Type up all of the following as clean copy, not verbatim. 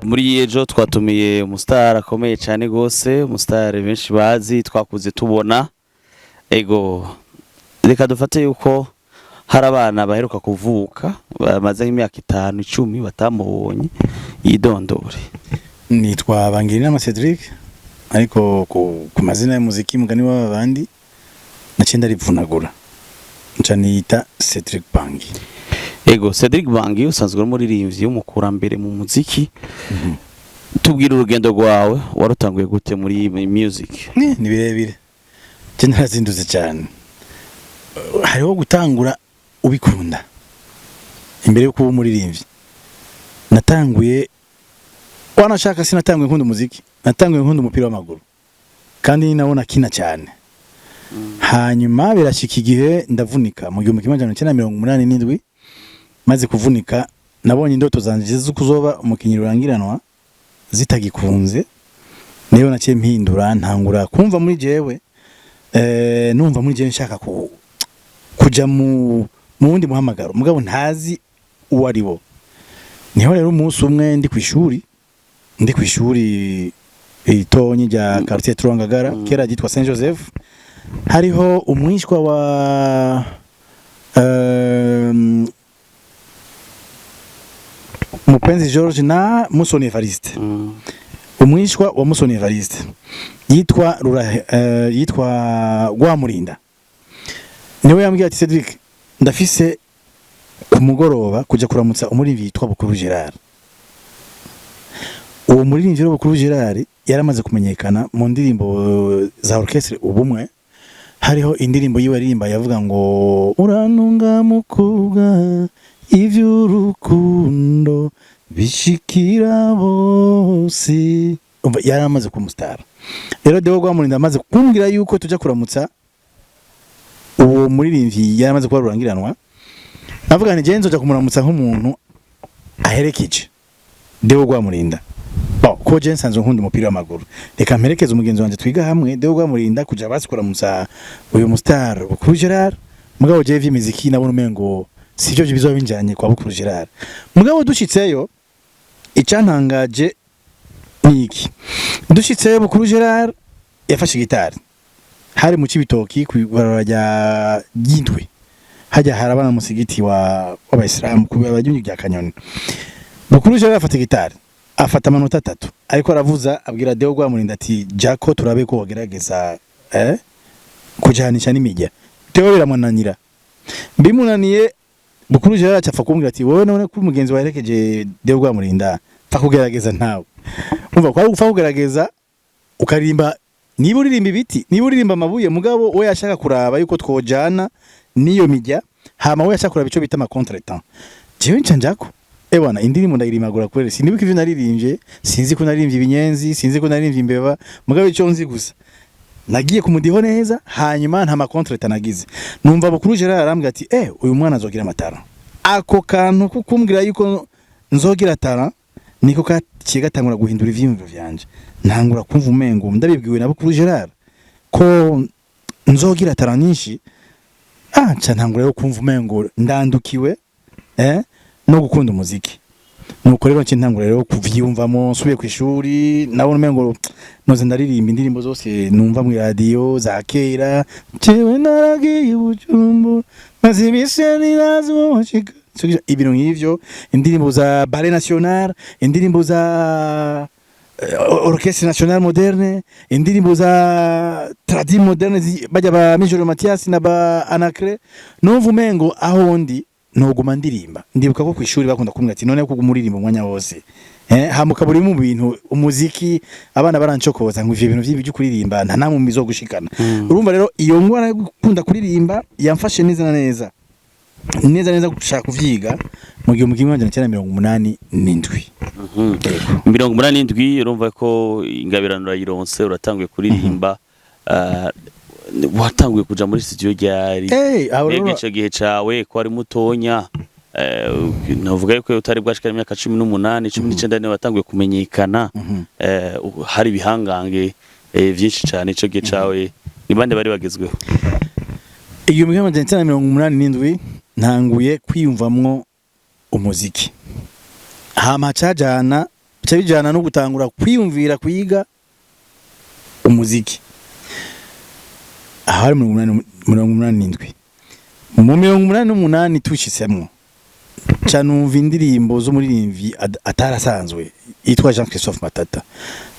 muri ejo twatumiye umustar akomeye cyane gose, umustar benshi bazi twakuze tubona. Ego reka dufate yuko hari abana baheruka kuvuka bamaze nk'imyaka 5 10 batamubonye, yidondore. Nitwa Bangirina Cedric, ariko ku mazina y'umuziki mugani w'abandi nacenda rivunagura, ncanita Cedric Bangi. Ego Cedric Bangi usanzwe uri muririmbyi w'umukurambere mu muziki. Tubwira urugendo rwawe warutanguye gute muri music? Ni birebire, je narazinduze cyane. Hariho gutangura ubikunda imbere yo kuba umuririmbyi. Natanguye wanashaka sinatanguye nkunda umuziki, natanguye nkunda umupira w'amaguru kandi nabona kina cyane. Hanyuma birashika igihe ndavunika mu 1987 maze kuvunika, nabonye indoto zanje zo kuzoba umukinnyi rurangiranwa zitagikunze. Niyo naciye mpindura ntangura kumva muri jewe numva muri jewe nshaka kuja mu wundi muhamagaro mugabo ntazi uwo ari bo. Niho rero umunsi umwe ndi kwishuri itonyi rya quartier Trongagara kera gitwa Saint Joseph, hariho umwishwa wa Mupenzi George na Musoni Evariste. Umwishwa wa Musoni Evariste yitwa Gwamurinda. Niwe yambwiye ati Cedric, ndafise ku mugoroba kuja kuramutsa umuririmbyi yitwa Bukuru Gerard. Uwo muririmbyi Bukuru Gerard yaramaze kumenyekana mu ndirimbo za orchestre Ubumwe. Hariho indirimbo yiwe aririmba yavuga ngo urantunga mukobwa ivy'urukundo bishikira bose. Yaramaze kumustar. Rero Deo Gwamurinda amaze kumbwira yuko tuja kuramutsa uwo muririmbyi yaramaze kuba rurangiranwa. Navuga ni je nzoja kumuramutsa nk'umuntu aherekeje Deo Gwamurinda. Ko je nsanzwe nkunda umupira w'amaguru, reka mperekeze umugenzi wanje twiga hamwe Deo Gwamurinda kuja basikuramutsa uyu mustar Bukuru Gerard. Mugabo je vy'imiziki nabona umengo sivyo bizoba binjanye kwa Bukuru Gerard. Mugabo dushitseyo icantangaje niki, dushitseyo Bukuru Gerard yafashe gitari. Hari mu Cibitoki kw'ibarabara rya Gindwe, hajya harabana musigiti w'abayisilamu ku bajyunyi bya Kanyoni. Bukuru Gerard afata gitari, afata amanota 3 ariko aravuza, abwira Deo Gwamurinda ati jako turabe ko wagerageza kujanisha n'imijya. Deo biramunanira, bimunaniye Bukuru Gerard acafa kumbwira ati wowe none ko umugenzi waherekeje Deo Gwamurinda fa kugerageza ntawe. Umva kwa ufa kugerageza ukaririmba, niba uririmba ibiti, niba uririmba amabuye, mugabo we yashaka kuraba yuko twojana niyo mijya, hama we yashaka kuraba ico bita ma contretemps. Jewe ncanjako ebana indirimbo ndayirimagura kwere, sinibuka ivyo naririmbye, sinzi ko naririmbye ibinyenzi, sinzi ko naririmbye imbeba, mugabo ico nzi gusa nagiye kumudiho neza. Hanyuma nta ma contretemps nagize, numva Bukuru Gerard arambwira ati uyu mwana azogira amatara. Ako kantu kukumbwira yuko nzogira atara niko kaciye gatangura guhindura ivyiyumviro vyanje. Ntangura kumva umengo ndabibwiwe na Bukuru Gerard ko nzogira atara nyinshi. Nca ntangura rero kumva umengo ndandukiwe no gukunda umuziki. Nuko rero nci ntangura rero kuvyiyumvamo, nsubiye kwishuri nabona umengo noze ndaririmba indirimbo zose numva mu radio za kera. Jewe naragiye Bujumbura maze imiseni nazwashika, ibintu nk'ivyo, indirimbo za Ballet National, indirimbo za Orchestre Nationale Moderne, indirimbo za Tradi Moderne bajya ba Major Mathias na ba Anacre. Numva umengo aho ndi noguma ndirimba. Ndibuka ko kwishuri bakunda kumwe ati none ko kumuririmba umwanya wose hamuka buri mu bintu umuziki abana barancokoza ngo ivyo bintu vy'ibyo kuririmba nta namwe mizo gushikana. Urumva rero iyo ngwana gukunda kuririmba yamfashe neza neza gushaka kuvyiga mu 1987. 87 urumva ko ingabirano yayironse uratanguye kuririmba. Watanguye kuja muri studio ryari? Ico gihe cawe ko ari mutonya, navuga yuko utari bwashikana imyaka 18 19 niwe watanguye kumenyekana. Hari bihangange vyinshi cyane ico gihe cawe, ni bande bari bagezweho? Iyo 1987 ntanguye kwiyumvamwo umuziki. Hama cajana bica bijana no gutangura kwiyumvira kwiga umuziki. Ahari 87 mu 88 tushitsemwo canumva indirimbo zo muririmvyi atarasanzwe yitwa Jean Christophe Matata.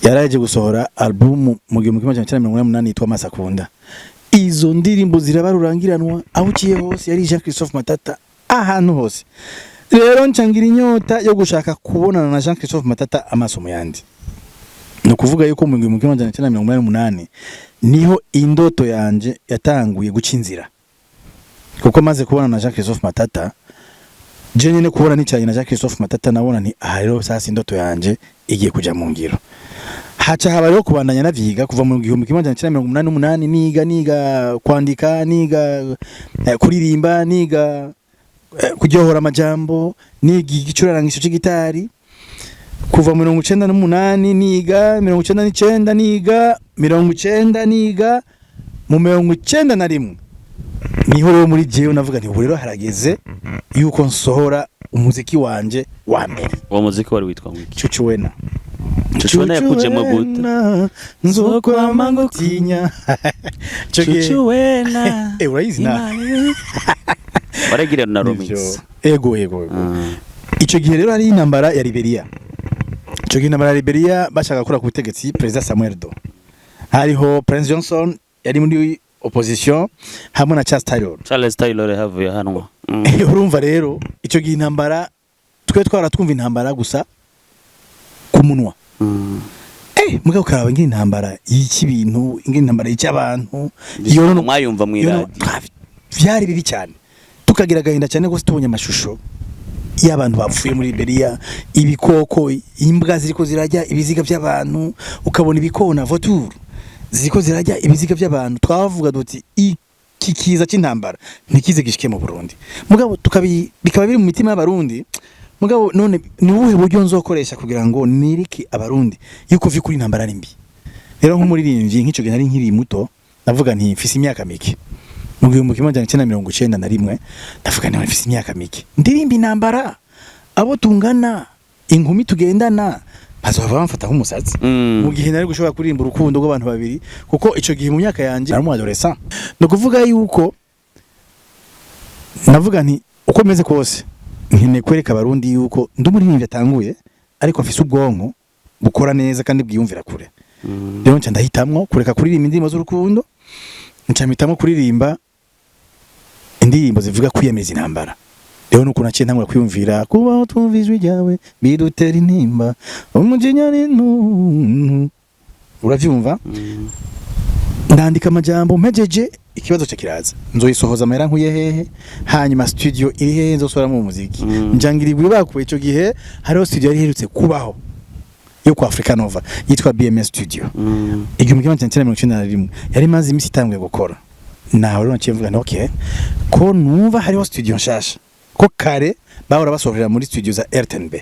Yaraje gusohora album mu 1988 yitwa Masakunda. Izo ndirimbo zirabarurangiranwa aho uciye hose yari Jean Christophe Matata ahantu hose. Rero ncangira inyota yo gushaka kubonana na Jean Christophe Matata amasomo yandi. No kuvuga yuko mu 1988 niho indoto yanje yatanguye gucinzira. Kuko maze kubona na Jean Christophe Matata, je nyene kubona n'icyayi na Jean Christophe Matata nabona ni rero sasa indoto yanje igiye kuja mu ngiro. Haca haba rero kubandanya navyiga kuva mu 1988 niga kwandika, niga kuririmba, niga kuryohora amajambo, niga igicurangisho c'igitari. Kuva 98 niga, 99 niga, 90 niga, mu 91 niho rero muri jewe navuga nti rero harageze yuko nsohora umuziki wanje wa mbere. Uwo muziki wari witwa mwiki? Chuchuwena. Chuchuwena yakujemo gute? Nzokwama ngutinya. Chuchuwena. Urayizi na. Baragire na remix. Ego. Ico gihe rero ari intambara ya Liberia. Ico gihe intambara ya Liberia bashaka gukora ku butegetsi President Samuel Doe. Hariho Prince Johnson yari muri opposition hamwe na Charles Taylor havuye hanwa. Urumva rero ico gihe intambara twe twumva intambara gusa ku munwa. Mugabo karaba ngi intambara y'iki bintu, ngi intambara y'icyabantu iyo no mwayumva mwiradi. Vyari bibi cyane. Tukagira gahinda cyane ko tubonye amashusho y'abantu bapfuye muri Liberia, ibikoko, imbwa ziriko zirajya ibiziga by'abantu, ukabona ibikona voiture ziko zirajya ibiziga by'abantu. Twavuga duti iki kiza cy'intambara ntikize gishike mu Burundi. Mugabo bikaba biri mu mitima y'abarundi. Mugabo none ni ubuhe buryo nzokoresha kugira ngo niriki abarundi yuko vi kuri intambara ari mbi. Rero nk'umuririmbyi nk'ico gihe nari nkiri muto navuga nti mfise imyaka mike. Mu 1991 ndavuga nti mfise imyaka mike. Ndirimba intambara abo tungana inkumi tugendana bazova bamfata nk'umusatsi. Mu gihe nari gushobora kuririmba urukundo rw'abantu babiri kuko ico gihe mu myaka yanje ari mu adolescent. No kuvuga yuko navuga nti uko meze kose nkene kwereka abarundi yuko ndumuririmbyi atanguye ariko afise ubwonko bukora neza kandi bwiyumvira kure. Rero nca ndahitamwo kureka kuririmba indirimbo z'urukundo, nca mitamwo kuririmba indirimbo zivuga kwiyemeza intambara. Rero nuko naciye ntangura kwiyumvira kuba tumvizwe ryawe bidutera intimba umujinya n'intu. Uravyumva? Ndandika amajambo mpejeje ikibazo cyo kiraza. Nzoyisohoza amahera nkuye hehe, hanyuma studio iri hehe nzosora mu muziki. Njangira iburi bakuye ico gihe hariho studio yari herutse kubaho yo kwa Africa Nova yitwa BMS Studio. Igihumbi 1991 yari maze imisi itanguye gukora. Naho rero naciye mvuga okay ko numva hariho studio nshasha, ko kare bahora basohorera muri studio za RTNB,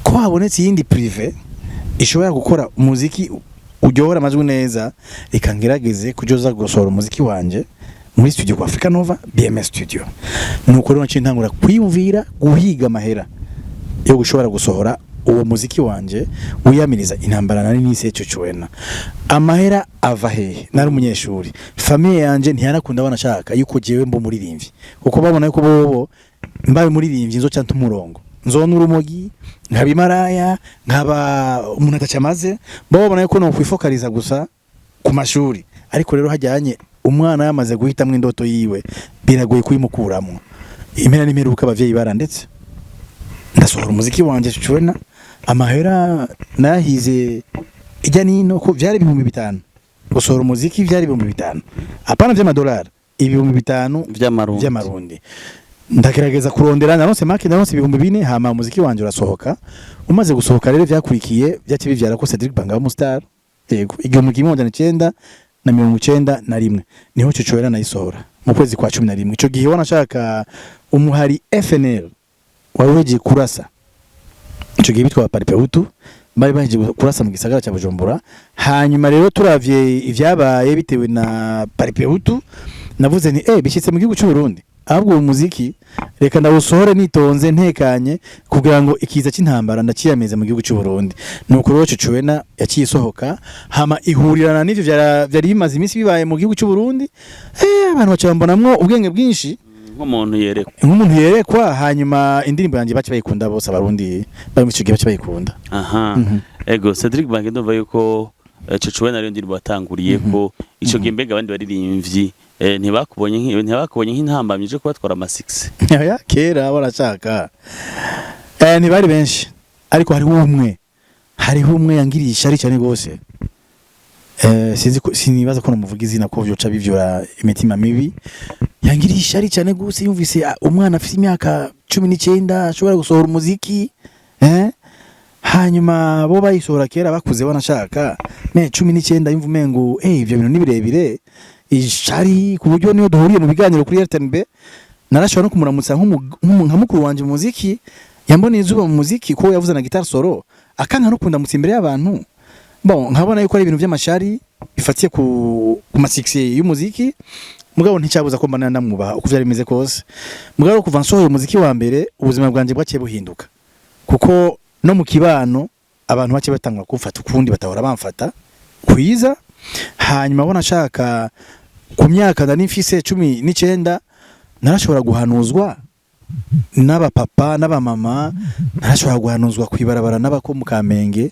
ko habonetse yindi privé ishobora gukora umuziki uryohora amajwi neza, ikangerageze kujoza gusohora umuziki wanje muri studio kwa Africa Nova BMS Studio. Nuko rero naciye ntangura kwiyumvira guhiga amahera yo gushobora gusohora uwo muziki wanje uyamiriza intambara nari nise Chuchuwena. Amahera ava hehe? Nari umunyeshuri, famille yanje ntiyanakunda banashaka yuko jewe mbo muririmbyi, kuko babona yuko bobo mbaye muririmbyi nzoca ntumurongo, nzona urumogi, nkabimaraya, nkaba umuntu atacamaze. Babona yuko no kwifokaliza gusa ku mashuri, ariko rero hajyanye umwana yamaze guhitamwe indoto yiwe biragoye kuyimukuramo. Impera n'imperuka abavyeyi barandetse ndasohora umuziki wanje Chuchuwena. Amahera nahize ijya nino ko byari 5,000 gusohora umuziki, byari 5,000 apana vy'amadolari, 5,000 vy'amarundi. Ndagerageza kurondera nanose make nanose 4,000 hama umuziki wanje urasohoka. Umaze gusohoka rero vyakurikiye byaciye bivyara ko Cedric Banga wa Star. Yego igihumbi 1991 niho Chuchuwena nayisohora mu kwezi kwa 11. Ico gihe wanashaka umuhari FNL waweje kurasa. Ico gihe bitwa Paripehutu bari baje kurasa mu gisagara cya Bujumbura. Hanyuma rero turavye ivyabaye bitewe na Paripehutu navuze ni bishyitse mu gihugu cy'u Burundi ahubwo uwo muziki reka ndawusohore nitonze ntekanye kugira ngo ikiza cy'intambara ndakiyameza mu gihugu cy'u Burundi. Nuko rero Cucuwena yakisohoka hama ihurirana n'ivyo vyari bimaze iminsi bibaye mu gihugu cy'u Burundi. Abantu bacambonamwo ubwenge bwinshi nk'umuntu yerekwa hanyuma indirimbo yanjye bace bayikunda bose abarundi bari mu kigihe bace bayikunda. Ego Cedric Bange ndumva yuko Cucuwena rero ndirimbo watanguriye ko ico gimbega abandi baririmbyi ntibakubonye nk'intambamye je kubatwara ama 6 ya kera barashaka ntibari benshi ariko hariho umwe yangirisha ari cyane gose sinibaza ko namuvuga izina ko byoca bivyora imitima mibi yangirisha ari cyane gose yumvise umwana afite imyaka 19 ashobora gusohora umuziki hanyuma bo bayisohora kera bakuze banashaka 19 yumva umengo ivyo bintu ni birebire ishari ku buryo niyo duhuriye mu biganiro kuri RTNB narashobora no kumuramutsa nka mukuru wanje mu muziki yamboneye izuba mu muziki ko yavuze na guitar solo akanka no kunda mutse imbere y'abantu nkabona yuko ari ibintu by'amashari bifatiye ku masixi y'umuziki mugabo nticyabuza ko mbana namwubaha uko byari bimeze kose mugabo kuva nsohoye umuziki wa mbere ubuzima bwanje bwaciye buhinduka kuko no mu kibano abantu bace batangwa kufata ukundi batahora bamfata kwiza hanyuma bona nshaka ku myaka ndani mfise 19 narashobora guhanuzwa n'abapapa n'abamama narashobora guhanuzwa kwibarabara n'abako mu Kamenge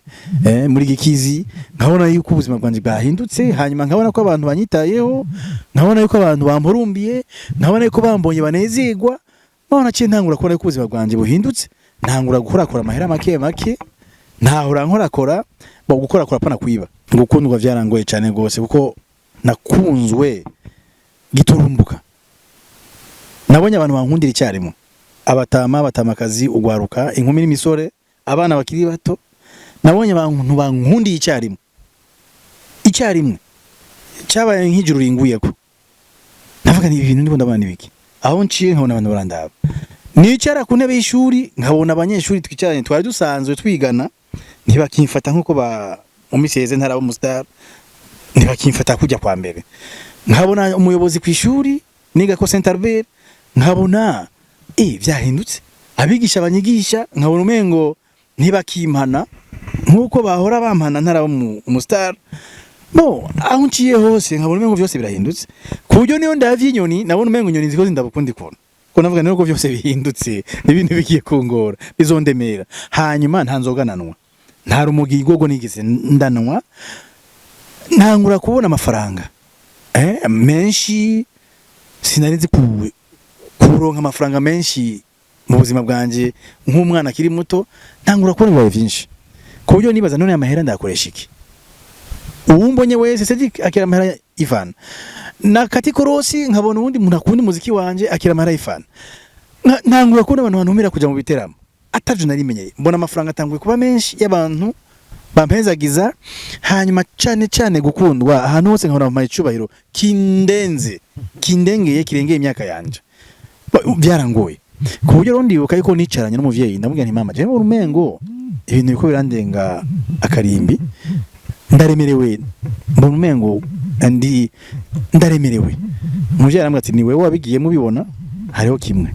muri Gikizi nkabona yuko ubuzima bwanje bwahindutse hanyuma nkabona ko abantu banyitayeho nkabona yuko abantu bamporumbiye nkabona yuko bambonye banezerwa bona cye ntangura kubona yuko ubuzima bwanje buhindutse ntangura gukorakora amahera make ntahura nkorakora gukorakora pana kwiba gukundwa vyarangoye cyane gose kuko nakunzwe giturumbuka nabonye abantu bankundira icyarimo abatamakazi ugwaruka inkumi n'imisore abana bakiri bato nabonye abantu bankundiye icyarimwe cyabaye nk'ijuru ringuye ko navuga ni ibintu ndibona abana biki aho nciye nkabona abantu barandaba nicara ku ntebe y'ishuri nkabona abanyeshuri twicaranye twari dusanzwe twigana ntibakimfata nkuko mu miseze ntarabo mustar ntibakimfata kujya kwa mbere nkabona umuyobozi ku ishuri niga ko Saint Albert nkabona vyahindutse abigisha abanyigisha nkabona umengo ntibakimana nkuko bahora bampana ntarabo mustar aho nciye hose nkabona umengo byose birahindutse ku buryo niyo ndavye inyoni nabona umengo inyoni zikoze ndabukundi ko navuga nuko byose bihindutse n'ibintu bigiye kungora bizondemera hanyuma ntanzogananwa nta rumugi gogo nigeze ndanwa ntangura kubona amafaranga menshi sinarizi kuronka amafaranga menshi mu buzima bwanje nk'umwana akiri muto ntangura kubona ibibaye byinshi ku buryo nibaza none amahera ndakoresha iki uwumbonye wese Cedric akira amahera Ivan na Katikorosi nkabona ubundi muntu akundi muziki wanje akira amahera Ivan ntangura kubona abantu bantumira kuja mu biteramo atavyo narimenyeye mbona amafaranga atanguye kuba menshi y'abantu bampezagiza hanyuma cyane gukundwa ahantu hose nkabona mu icubahiro kindengeye kirengeye imyaka yanje byarangoye ku buryo rundi yuko ariko nicaranye n'umuvyeyi ndamubwira nti mama je mu rumengo ibintu biko birandenga akarimbi ndaremerewe mu rumengo ndaremerewe umuvyeyi arambwira ati ni wewe wabigiye mubibona hariho kimwe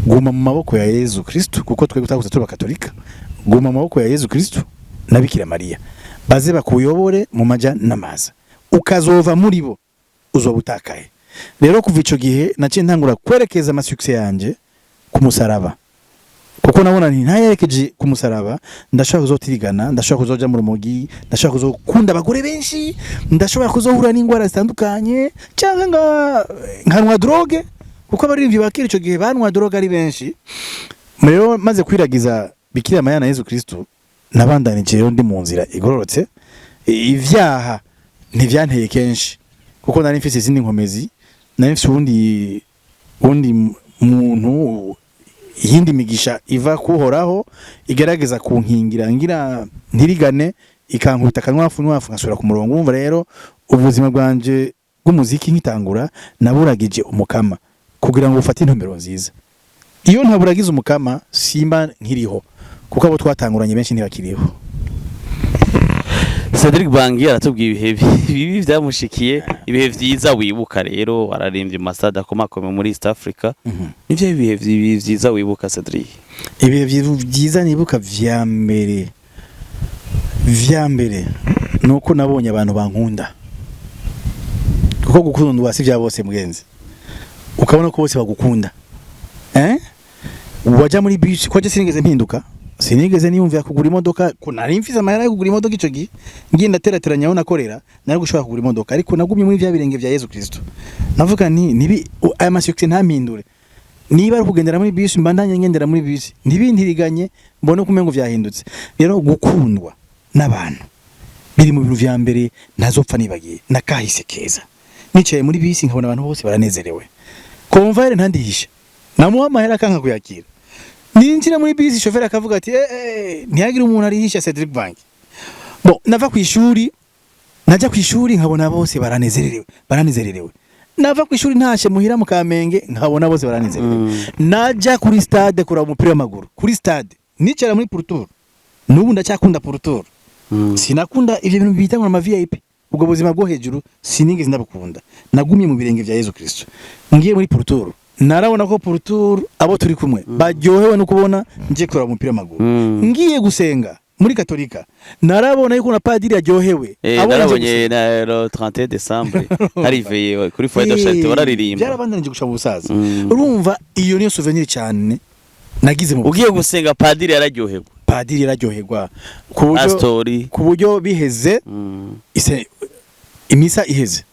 guma mu maboko ya Yezu Kristo kuko twe gutakuza turi bakatolika guma mu maboko ya Yezu Kristo na Bikira Maria baze bakuyobore mu maja n'amaza ukazova muri bo uzobutakaye rero kuva ico gihe naciye ntangura kwerekeza amasuccess yanje ku musaraba kuko nabona nti ntayerekeje ku musaraba ndashaka kuzotirigana ndashaka kuzoja mu rumogi ndashaka kuzokunda abagore benshi ndashobora kuzohura n'ingwara zitandukanye cyangwa nkanwa droge kuko abarimvyi bakira ico gihe banwa droge ari benshi rero maze kwiragiza Bikira Maria na Yezu Kristo nabandanije rero ndi mu nzira igororotse ivyaha ntivyanteye kenshi kuko nari mfise izindi nkomezi nari mfise ubundi muntu yindi migisha iva kuhoraho igerageza kunkingira ngira ntirigane ikankubita kanwafu ngasubira ku murongo umva rero ubuzima bwanje bw'umuziki nkitangura naburagije umukama kugira ngo ufate intumbero nziza iyo ntaburagize umukama simba nkiriho kuko abo twatanguranye benshi ntibakiriho Cedric Bangi aratubwiye ibihe bibi byamushikiye, ibihe vyiza wibuka rero ararimbye masada komakome muri East Africa. Nivyo ibihe vyiza wibuka Cedric? Ibihe vyiza nibuka vya mbere nuko nabonye abantu bankunda, kuko gukundwa si vya bose mugenzi, ukabona ko bose bagukunda. Waja muri beach kwaje sinigeze mpinduka, sinigeze niyumvira kugura imodoka, ko nari mfize amahera yo kugura imodoka ico gihe ngenda terateranya aho nakorera, nari gushobora kugura imodoka, ariko nagumye muri vya birenge vya Yesu Kristo. Navuga nibi aya masyukse ntampindure, niba ari kugendera muri bisi mbandanye ngendera muri bisi, ntibintiriganye mbone kumengo vyahindutse. Rero gukundwa n'abantu biri mu bintu vya mbere ntazopfa nibagiye, nakahise keza. Nicaye muri bisi nkabona abantu bose baranezerewe, konvayire ntandihisha, namuha amahera kanka kuyakira. Ninjira muri bisi chauffeur akavuga ati ntiyagira umuntu arihisha Cedric Bangi. Bon, nava ku ishuri, najya ku ishuri nkabona bose baranezerewe. Nava ku ishuri ntashe muhira mu Kamenge nkabona bose baranezerewe. Najya kuri stade kura umupira w'amaguru, kuri stade nicara muri Portour, nubu ndacyakunda Portour. Sinakunda ivyo bintu bita ngo ma VIP, ubwo buzima bwo hejuru sinigeze ndabukunda. Nagumye mu birenge vya Yesu Kristo. Ngiye muri Portour, narabona ko Portour abo turi kumwe baryohewe no kubona nje kura umupira w'amaguru. Ngiye gusenga muri Katolika, narabona yuko na padiri aryohewe. Narabonye na 31 Decembre hariveye kuri Foyer de Charité bararirimba. Byarabandanije gushaka ubusaza. Urumva iyo niyo souvenir cyane nagize mu ugiye gusenga padiri yararyohewe. Padiri yararyoherwa ku buryo biheze imisa iheze,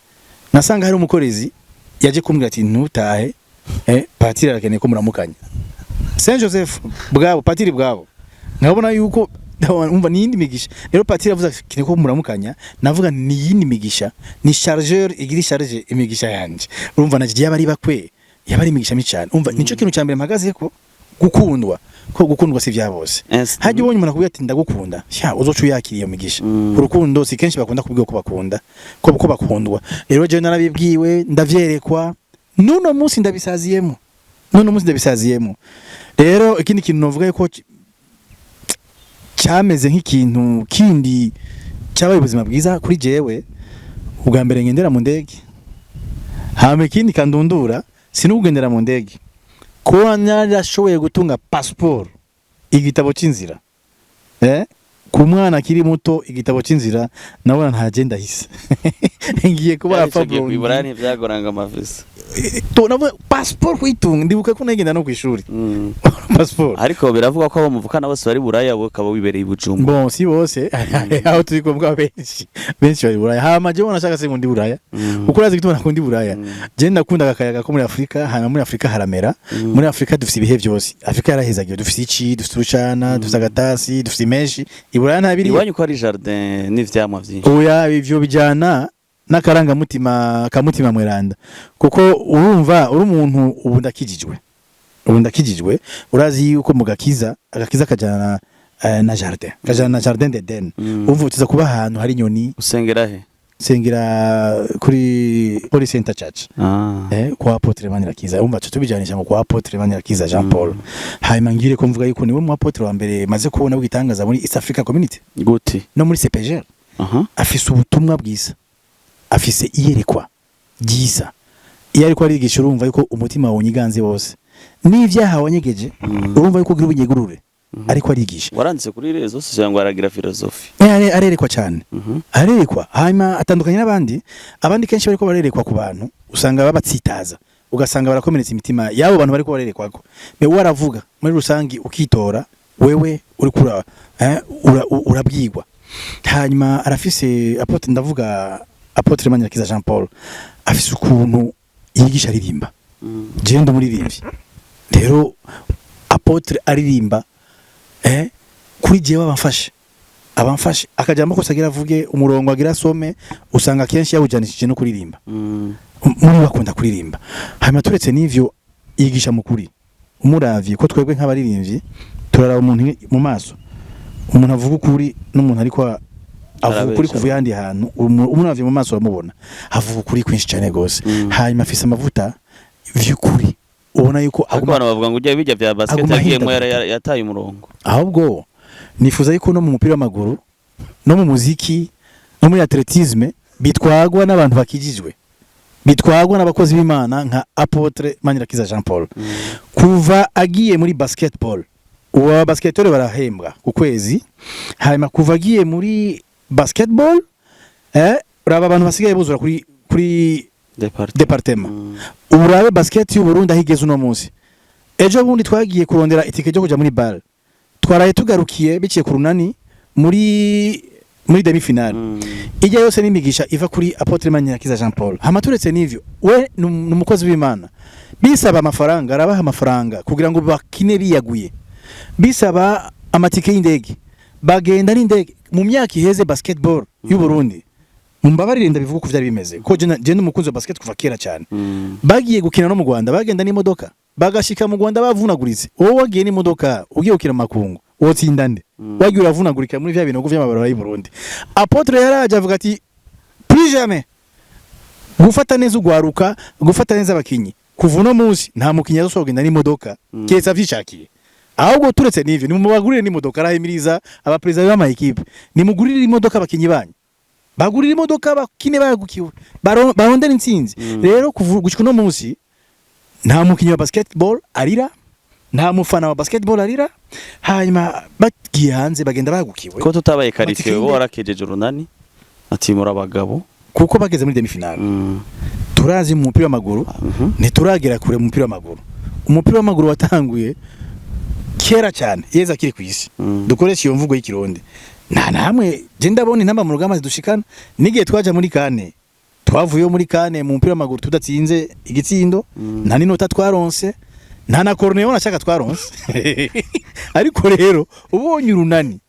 nasanga hari umukorezi yaje kumbwira ati ntutahe, padiri arakeneye ko muramukanya. Saint Joseph bwabo, padiri bwabo, nkabona yuko umva niyindi migisha. Rero padiri avuze ati ko muramukanya, navuga ni yindi migisha, ni chargeur igiri charge imigisha yanje. Urumva nagiye yabari bakwe, yabari imigisha micane. Umva nico kintu cyambere mpagaze ko gukundwa si vya bose. Haje ubonye umuntu akubwira ati ndagukunda, sha uzocu yakiriye iyo migisha. Urukundo si kenshi bakunda kubwira ko bakunda, ko bakundwa. Rero je narabibwiwe, ndavyerekwa, nuno munsi ndabisaziyemo. Rero ikindi kintu novuga yuko cyameze nk'ikintu kindi cyabaye ubuzima bwiza kuri jewe, ubwa mbere ngendera mu ndege, hame kindi kandundura sinugendera mu ndege, ko narashoboye gutunga passport, igitabo cy'inzira. Ku mwana kiri muto igitabo cy'inzira nabona nta agenda hise. Ngiye kuba Pablo Ibrahim byagoranga amavisa. To nabo passport kwitunga, ndibuka ko nagenda no kwishuri. Passport. Ariko biravuga ko abamuvukana bose bari buraya bo kaba wibereye Bujumbura. Bon, si bose aho turi kumbwa benshi bari buraya. Hama je wanashaka se ngundi buraya. Uko urazi gituma nakundi buraya. Je ndakunda akayaga ko muri Afrika, hama muri Afrika haramera. Muri Afrika dufite ibihe byose. Afrika yarahezagiye, dufite iki, dufite urucana, dufite agatasi, dufite menshi. Iburaya ntabiri. Iwanyu ko ari jardin n'ivyamwa byinshi. Oya ivyo bijana nakaranga mutima kamutima mweranda, kuko urumva uri umuntu ubu ndakijijwe urazi yuko mugakiza agakiza kajana na jardin d'Eden. Umva utiza kuba ahantu hari inyoni. Usengera he? Sengera kuri Holy Center Church. Kwa Apotre Manirakiza. Umva tubijanisha ngo kwa Apotre Manirakiza Jean Paul. Hanyuma ngire ko mvuga yuko niwe mu apotre wa mbere maze kubona bwitangaza muri East Africa Community. Gute? No muri CPGR. Afise ubutumwa bwiza, afise iyerekwa byiza. Iyo ariko arigisha urumva yuko umutima wonyiganze wose, n'ivyaha wanyegeje urumva yuko gira ubunyegurure. Ariko arigisha. Waranditse kuri rezo cyangwa aragira philosophy? Arerekwa cyane. Arerekwa hanyuma atandukanye n'abandi. Abandi kenshi bariko barerekwa ku bantu usanga babatsitaza, ugasanga barakomeretsa imitima yabo bantu bariko barerekwa ko. Me waravuga muri rusangi ukitora wewe uri kura urabwirwa. Hanyuma arafise apotre, ndavuga Apotre Manirakiza Jean Paul, afise ukuntu yigisha aririmba. Je ndo muri rimvi. Rero apotre aririmba kuri jewe abamfashe akajambo ko sagira avuge umurongo agira some, usanga kenshi yawujanishije no kuririmba. Muri bakunda kuririmba. Hanyuma turetse n'ivyo yigisha mukuri. Umuravye ko twebwe nk'abaririmvyi turaraba umuntu mu maso, umuntu avuga ukuri n'umuntu ariko avuga kuri kuvuye handi hantu, umuravye mu maso uramubona avuga kuri kwinshi cyane gose. Hanyuma afise amavuta vy'ukuri, ubona yuko abantu bavuga ngo ujya bijya bya basket agiyemo yataye umurongo. Ahubwo nifuza yuko no mu mupira w'amaguru no mu muziki no muri atletisme bitwagwa n'abantu bakijijwe, bitwagwa n'abakozi b'Imana nka Apotre Manirakiza Jean Paul. Kuva agiye muri basketball, uwa basketball barahembwa ku kwezi, hanyuma kuva agiye muri basketball uraba abantu basigaye buzura kuri departement. Urabe basket y'u Burundi ahigeze uno munsi. Ejo bundi twagiye kurondera itike ryo kuja muri bal, twaraye tugarukiye biciye ku runani muri demi finale. Ijya yose n'imigisha iva kuri Apotre Manirakiza Jean Paul. Hamaturetse n'ivyo, we n'umukozi w'Imana, bisaba amafaranga, arabaha amafaranga kugira ngo bakine biyaguye, bisaba amatike y'indege, bagenda n'indege. Mu myaka iheze basketball y'u Burundi, mumbabarire ndabivuga ko vyari bimeze ko je n'umukunzi wa basket kuva kera cyane. Bagiye gukina no mu Rwanda, bagenda n'imodoka, bagashika mu Rwanda bavunaguritse. Wowe wagiye n'imodoka ugiye gukina makungu, wotsinda nde? Wagiye uravunagurika muri vya binogo vy'amabarabara y'u Burundi. Apotre yaraje avuga ati plus jamais gufata neza ugwaruka, gufata neza abakinyi. Kuva no munsi nta mukinyi azosogenda n'imodoka keza vyishakiye. Ahubwo turetse n'ivyo ni mubagurire n'imodoka, arahimiriza abapresident b'ama equipe, ni mugurire imodoka abakinyi banyu, bagurire imodoka bakine bagukiwe, barondera intsinzi. Rero gushika no munsi nta mukinyi wa basketball arira, nta mufana wa basketball arira, hanyuma bagiye hanze bagenda bagukiwe ko tutabaye qualifié. Wo warakejeje urunani ati muri abagabo kuko bageze muri demi finale. Turazi mu mupira w'amaguru ntituragera kure mu mupira w'amaguru. Umupira w'amaguru watanguye kera cyane yeza kiri kwisi. Dukoresha iyo mvugo y'ikirundi. Nta namwe je ndabona intamba mu rugamba zidushikana. Nigiye twaja muri kane, twavuye muri kane mu mupira w'amaguru tudatsinze igitsindo, nta n'inota twaronse, nta na corner yona cyaka twaronse. Ariko rero ubonye urunani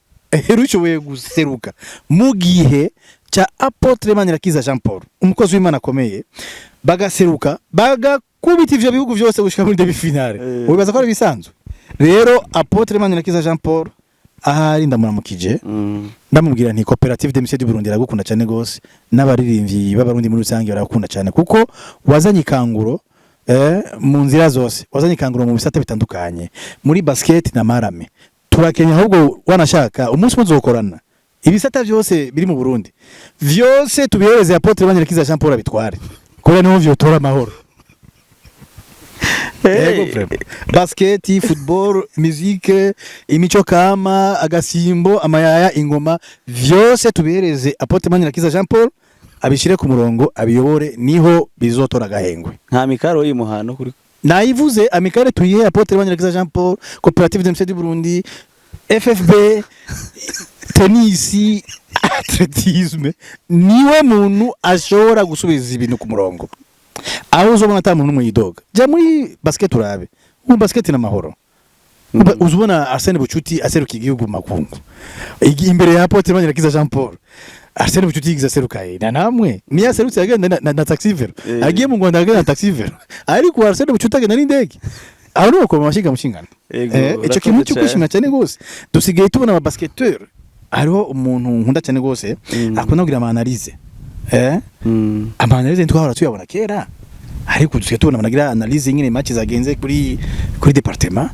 rushoboye guseruka mu gihe cha Apotre Manirakiza Jean Paul, umukozi w'Imana akomeye, bagaseruka bagakubita ivyo bihugu byose gushika muri demi finale. Wibaza ko ari bisanzwe. Rero Apotre Manirakiza Jean Paul ahari ndamuramukije, ndamubwira nti Cooperative de Musée du Burundi iragukunda cyane gose, n'abaririmbyi b'abarundi muri rusange baragukunda cyane kuko wazanye ikanguro mu nzira zose, wazanye ikanguro mu bisata bitandukanye, muri basket na marame. Turakenya ahubwo wanashaka umunsi muzokorana ibisata byose biri mu Burundi vyose tubihereze Apotre Manirakiza Jean Paul abitware, kora niho vyotora amahoro. Basket, football, musique, imico kama, agasimbo, amayaya, ingoma, vyose tubihereze Apotre Manirakiza Jean Paul abishire ku murongo, abiyobore, niho bizotora gahengwe. Nta mikaro yimuhano kuri nayivuze amikare tuyihe Apotre Manirakiza Jean Paul, Cooperative de Musée du Burundi, FFB, tennis, atletisme, niwe muntu ashobora gusubiza ibintu ku murongo. Aho uzobona ata muntu muyidoga. Ja muri basket urabe. Mu basket na mahoro. Uzubona Arsene Bucuti aseruka igihugu makungu. Imbere ya Apotre Manirakiza Jean Paul. Arsene Bucuti igizaseruka na namwe. Ni aserutse agenda na taxi vero. Agiye mu Rwanda agenda na taxi vero. Ariko Arsene Bucuti agenda n'indege. Aho nuko mashiga mushingana. Ico kintu cyo kwishimira cyane gose. Dusigaye tubona aba basketteur. Hariho umuntu nkunda cyane gose akunda kugira ama analyse. Amanalize ntwahora tuyabona kera, ariko dusigaye tubona banagira analyse nyine match zagenze kuri departement.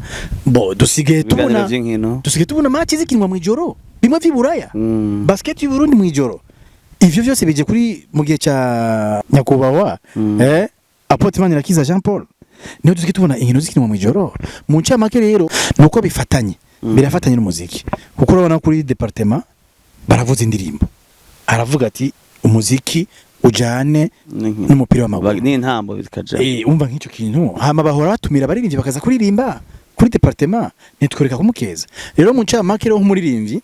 Bo dusigaye tubona match zikinwa mu ijoro bimwe vy'Iburaya. Basket y'u Burundi mu ijoro. Ivyo vyose bije kuri mu gihe ca Nyakubawa Apotre Manirakiza Jean Paul. Niyo dusigaye tubona inkino zikinwa mu ijoro. Mu ncamake rero nuko bifatanye, birafatanye n'umuziki. Kuko urabona kuri departement baravuza indirimbo. Aravuga ati umuziki ujane n'umupira w'amaguru ni intambo bikaja. Umva nk'icyo kintu hama bahora batumira abaririmbyi bakaza kuririmba kuri departement, nitwereka kumukeza. Rero mu ncamake rero nk'umuririmbyi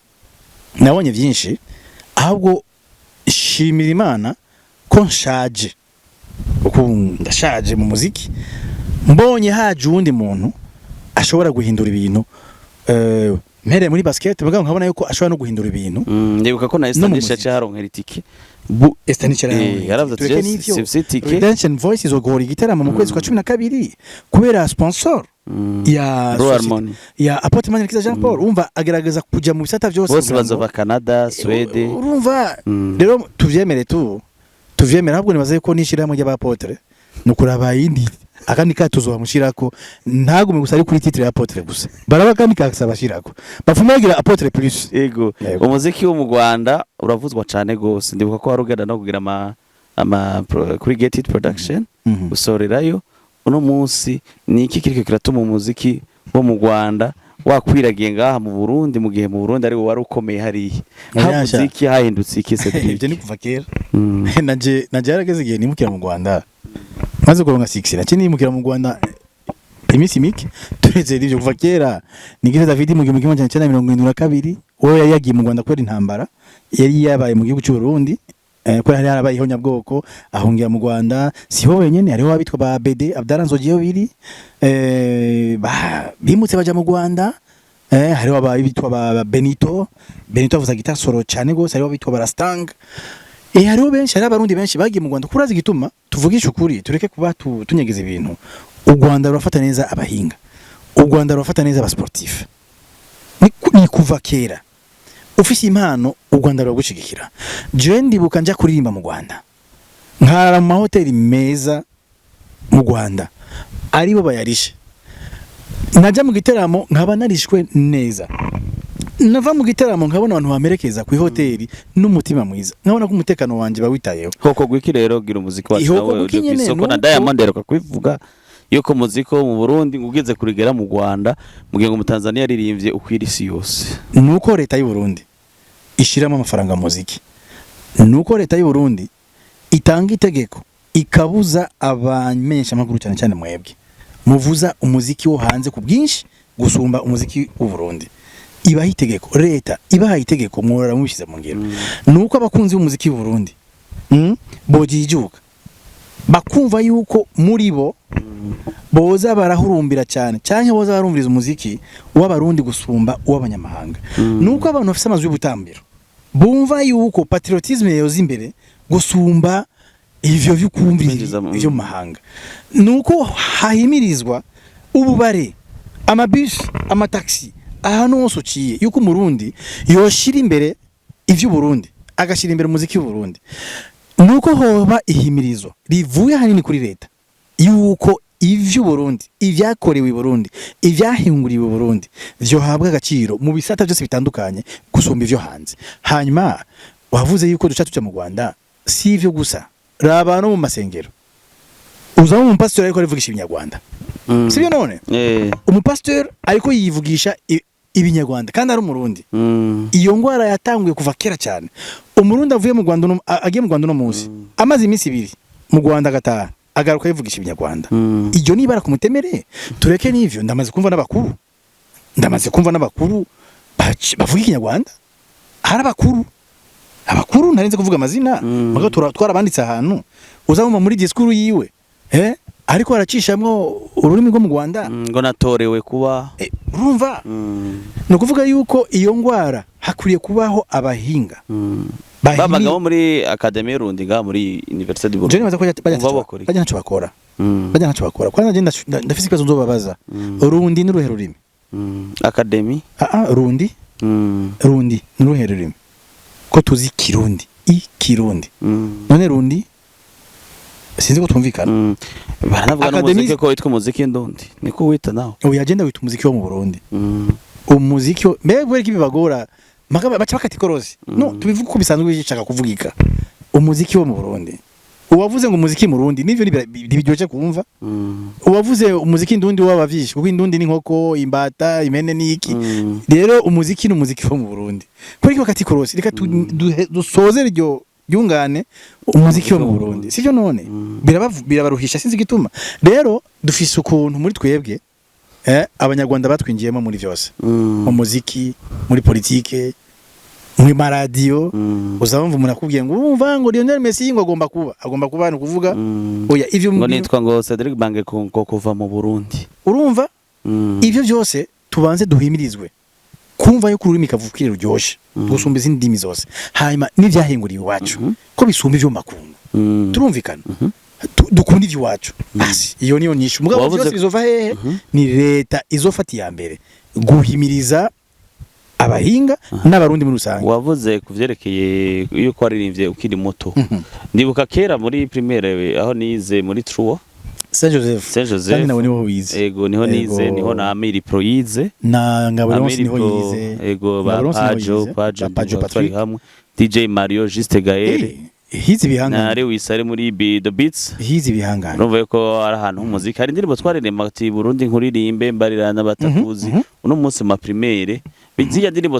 nabonye byinshi, ahubwo shimira Imana ko nshaje, kuko ndashaje mu muziki. Mbonye haje uwundi muntu ashobora guhindura ibintu mere muri basket, bagabo nkabona yuko ashobora no guhindura ibintu. Ndibuka ko na Estanisha cyaharonkera itike. Estanisha yaravutse CFCTK Redemption Voices ogora igitaramo mu kwezi kwa 12 kubera sponsor ya Apotre Manirakiza Jean Paul. Umva agerageza kuja mu bisata byose, bose bazova Canada, Swede. Urumva rero tuvyemere ahubwo nibaze ko nishira mu y'Abapotre nukuraba yindi akandi katuzo bamushirako ntagume gusa ari kuri titre ya Apotre gusa baraba kandi kakasa bashirako bafuma bagira Apotre plus Ego umuziki wo mu Rwanda uravuzwa cyane gose ndibuka ko warugenda no kugira kuri Get It Production usorerayo uno munsi ni iki kiriko kiratuma umuziki wo mu Rwanda wakwiragiye ngaha mu Burundi mu gihe mu Burundi ari wari ukomeye hariya muziki hahindutse iki se ibyo ni kuva kera naje yarageze igihe nimukira mu Rwanda maze kuronka 6 naci nimukira mu Rwanda imisi mike tureze ivyo kuva kera nigeze David mu 1972 wowe yagiye mu Rwanda kwera intambara yari yabaye mu gihugu cy'u Burundi ko hari harabaye ihonyabwoko ahungira mu Rwanda siho wenyene hariho abitwa ba BD Abdaranzogiye biri bimutse baja mu Rwanda hariho abitwa ba Benito avuza gitara solo cyane gose hariho abitwa Barastang hariho benshi hari abarundi benshi bagiye mu Rwanda kuraza igituma tuvugisha ukuri tureke kuba tunyegeza ibintu u Rwanda rurafata neza abahinga u Rwanda rurafata neza aba sportif ni kuva kera ufise impano u Rwanda ruragushigikira je ndibuka nja kuririmba mu Rwanda nkara mu mahoteli meza mu Rwanda aribo bayarishe naja mu giteramo nkaba narishwe neza nava mu giteramo nkabona abantu bamerekeza ku hoteli n'umutima mwiza nkabona ko umutekano wanje bawitayeho hoko gwiki rero gira umuziki wacu nawe uje kwisoko na Diamond rero kwivuga yuko muziki wo mu Burundi ngugeze kurigera mu Rwanda mugihe ngo mu Tanzania yaririmbye ukwirisi yose nuko leta y'u Burundi ishiramo amafaranga mu muziki nuko leta y'u Burundi itanga itegeko ikabuza abamenyesha makuru cyane cyane mwebwe muvuza umuziki wo hanze ku bwinshi gusumba umuziki w'u Burundi ibaha itegeko leta ibaha itegeko murara mubishize mu ngiro nuko abakunzi b'umuziki w'u Burundi bojijuka bakumva yuko muri bo boza barahurumbira cyane cyane boza barumviriza umuziki w'abarundi gusumba uw'abanyamahanga nuko abantu bafite amazu y'ubutambiro bumva yuko patriotisme yoza imbere gusumba ivyo vyukumviriza ivyo mahanga nuko hahimirizwa ububare amabus amataxi ahantu hose uciye yuko umurundi yoshira imbere ivyo Burundi agashira imbere umuziki w'u Burundi nuko hoba ihimirizwa rivuye hanini kuri leta yuko ivyo Burundi ivyakorewe i Burundi ivyahinguriwe i Burundi vyo habwa agaciro mu bisata byose bitandukanye gusumba ivyo hanze hanyuma wavuze yuko duca tuja mu Rwanda si ivyo gusa raba no mu masengero uzaho mu pastor ariko arivugisha ibinyarwanda sibyo none umupastor ariko yivugisha ibinyarwanda kandi ari umurundi iyo ngwara yatanguye kuva kera cyane umurundi avuye mu Rwanda agiye mu Rwanda no munsi amaze iminsi 2 mu Rwanda gataha agaruka yivugisha ibinyarwanda iyo nibara kumutemere tureke n'ivyo ndamaze kumva n'abakuru bavuga ikinyarwanda hari abakuru narinze kuvuga amazina muga twarabanditse ahantu uzabumva muri discours yiwe ariko aracishamwo ururimi rwo mu Rwanda ngo natorewe kuba urumva no kuvuga yuko iyo ngwara hakuriye kubaho abahinga babagamo muri Academy y'Urundi nga muri Université du Burundi bajya naco bakora kwana agenda ndafise ikibazo nzobabaza Urundi n'uruhe rurimi Academy Rundi n'uruhe rurimi ko tuzi Kirundi none Rundi sinzi ko tumvikana baravuga no muziki ko witwa muziki ndundi niko wita naho uyu agenda witwa umuziki wo mu Burundi umuziki mbere kibibagora baca bakati korozi no tubivuga ko bisanzwe bishaka kuvugika umuziki wo mu Burundi uwavuze ngo umuziki mu Burundi nivyo nibiryoje kumva uwavuze umuziki ndundi w'abavyishe kuko indundi ni nkoko imbata imene niki rero umuziki n'umuziki wo mu Burundi kuri bakati korozi reka dusoze ryo yungane umuziki wo mu Burundi sivyo none birabaruhisha sinzi gituma rero dufise ukuntu muri twebwe abanyarwanda batwinjiyemo muri byose mu muziki muri politike muri radio uzabumva umuntu akubwiye ngo urumva ngo Lionel Messi ngo agomba kuba no kuvuga oya ivyo ngo nitwa ngo Cedric Bange ko kuva mu Burundi urumva ivyo byose tubanze duhimirizwe kumva yuko ururimi kavukire ruryoshe gusumba izindi ndimi zose hanyuma n'ivyahinguriye iwacu ko bisumba ivyo makungu turumvikana dukunda ivyo iwacu basi iyo niyo nyishu mugabo byose bizova hehe ni leta izofata ya mbere guhimiriza abahinga n'abarundi muri rusange wavuze kuvyerekeye yuko waririmbye ukiri muto ndibuka kera muri primaire aho nize muri Truo Saint Joseph Saint Joseph kandi nawe niho wize ego niho nize niho na Amiri Pro yize na Ngaburonse niho Amiri Pro, yize ego ba Ngaburonse niho Pajo yize. Pajo Ba Pajo twari Patrick. hamwe DJ Mario Juste Gaël hize ibihangano na Lewis ari muri The Beats hize ibihangano urumva ko ari ahantu h'umuziki hari indirimbo twaririmbye ati Burundi nkuririmbe mbarira n'abatakuzi uno munsi ma primaire biziya ndirimbo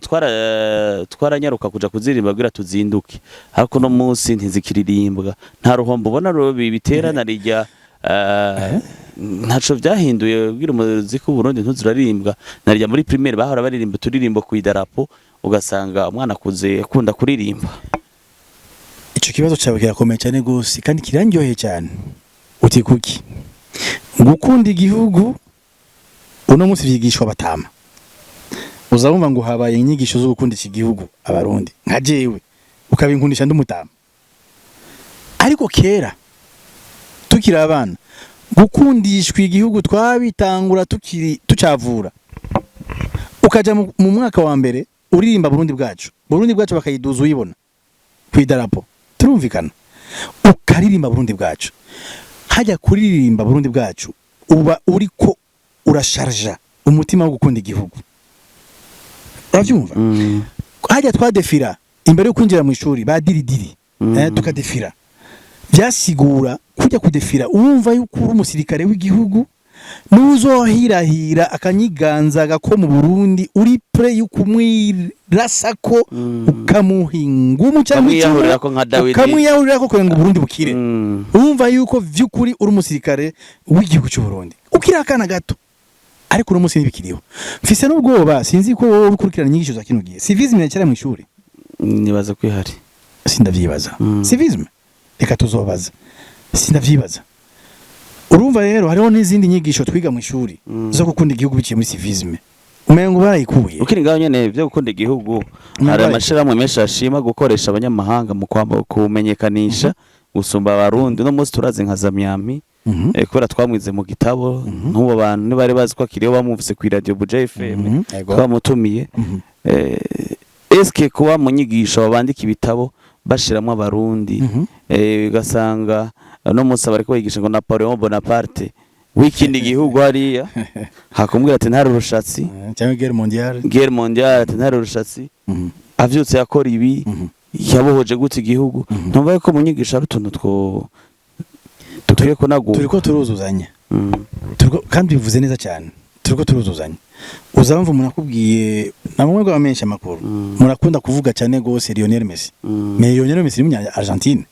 twaranyaruka kuja kuzirimba kugira tuzinduke ariko no munsi ntizikiririmbwa nta ruhombo ubona ro biterana rijya ntaco vyahinduye kugira umuziki w'Uburundi ntuzurarimbwa narijya muri primaire bahora baririmba turirimbo ku idarapo ugasanga umwana akuze akunda kuririmba. Ico kibazo cyawe kirakomeye cyane gose kandi kirangyoheye cyane uti kuki gukunda igihugu uno munsi vyigishwa batama uzabumva ngo habaye inyigisho zo gukunda iki gihugu abarundi nka jewe ukabinkundisha ndumutama ariko kera tukiri abana gukundishwa igihugu twabitangura tucavura ukaja mu mwaka wa mbere uririmba Burundi bwacu bakayiduza uyibona kwidarapo turumvikana ukaririmba Burundi bwacu hajya kuririmba Burundi bwacu uba uriko urasharja umutima wo gukunda igihugu uravyumva hajya twadefira imbere yo kwinjira mu ishuri badiridiri tukadefira byasigura kujya kudefira urumva yuko uri umusirikare w'igihugu nuzohirahira akanyiganza gako mu Burundi uri pre yukumwirasako ukamuhingumu cyangwa ukamwiyahurira ko kwenga Burundi bukire urumva yuko vyukuri uri umusirikare w'igihugu cy'u Burundi ukira akana gato ariko uno munsi nibikiriho mfise n'ubwoba sinzi ko wowe ukurikirana inyigisho za kino gihe civisme cyari mu ishuri nibaza ko ihari sindavyibaza civisme reka tuzobaza sindavyibaza urumva rero hariho n'izindi nyigisho twiga mu ishuri zo gukunda igihugu biciye muri civisme umengo barayikuye ukiri ngaho nyene byo gukunda igihugu hari amashirahamwe menshi ashima gukoresha abanyamahanga mu kumenyekanisha gusumba abarundi no munsi turazi nka Zamyami kubera twamwize mu gitabo n'ubo bantu nibari bazi ko akiriyo bamuvise ku radio Buja FM bamutumiye eske kuba mu nyigisho babandika ibitabo bashiramo abarundi ugasanga no munsi bariko bigisha ngo Napoleon Bonaparte wikindi gihugu hariya hakumbwira ati ntari urushatsi cyangwa guerre mondiale ati ntari urushatsi avyutse yakora ibi yabohoje gute igihugu ntumva ko mu nyigisho ari utuntu tukwiye ko nagura turiko turuzuzanya kandi bivuze neza cyane turiko turuzuzanya uzamva umuntu akubwiye namwe ngo bamenyesha amakuru murakunda kuvuga cyane gose Lionel Messi Lionel Messi ni Argentine